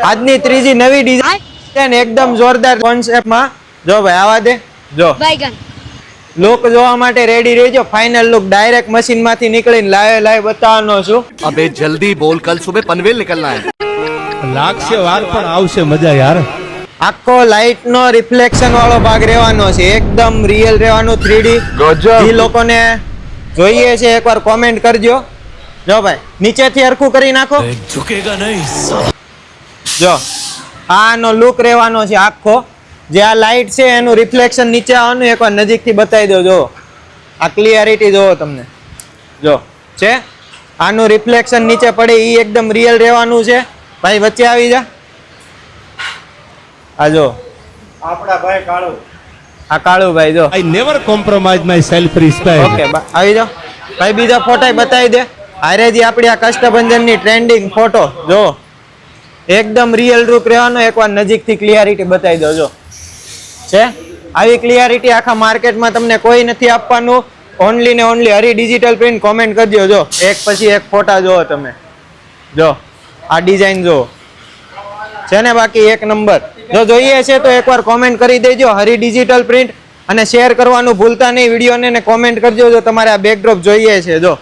આજની ત્રીજી નવી ડિઝાઇન એકદમ જોરદાર કોન્સેપ્ટમાં. જો ભાઈ આવા દે, જો લુક જોવા માટે રેડી રહેજો. ફાઇનલ લુક ડાયરેક્ટ મશીન માંથી નીકળીને લાઈવ બતાવવાનો છું. अबे जल्दी बोल, कल सुबह पनवेल निकलना है. લાગશે વાર પણ આવશે મજા યાર. આખો લાઇટ નો રિફ્લેક્શન વાળો ભાગ રહેવાનો છે, એકદમ રિયલ રહેવાનું 3D. જે લોકોને જોઈએ છે એકવાર કોમેન્ટ કરજો. જો ભાઈ નીચેથી હરખું કરી નાખો. ઝુકેગા નહીં. જો આનો લુક રહેવાનો છે આખો. જે આ લાઇટ છે એનું રિફ્લેક્શન નીચે આવવાનું, એકવાર નજીકથી બતાવી દો. જો આ ક્લિયરિટી જોવો તમને. જો છે આનું રિફ્લેક્શન નીચે પડે એ એકદમ રિયલ રહેવાનું છે. ભાઈ વચ્ચે આવી જા. આ જો આપણા ભાઈ કાળુ, આ કાળુ ભાઈ જો. I never compromise my self respect. Okay આવી જાઓ ભાઈ. બીજા ફોટા બતાવી દે. હારેજી આપણી આ કષ્ટભંજનની ટ્રેન્ડિંગ ફોટો જો એકદમ રિયલ રૂપ રહેવાનો. એકવાર નજીકથી ક્લિયરિટી બતાવી દો. જો છે આવી ક્લિયરિટી આખા માર્કેટમાં તમને કોઈ નથી આપવાનું. ઓનલી ને ઓનલી હરી ડિજિટલ પ્રિન્ટ. કોમેન્ટ કરજો. જો એક પછી એક ફોટા જોવો તમે. જો આ ડિઝાઇન જો છે ને બાકી એક નંબર. જો જોઈએ છે તો એકવાર કોમેન્ટ કરી દેજો હરી ડિજિટલ પ્રિન્ટ, અને શેર કરવાનું ભૂલતા નહીં વિડીયોને, ને કોમેન્ટ કરજો જો તમારે આ બેકડ્રોપ જોઈએ છે. જો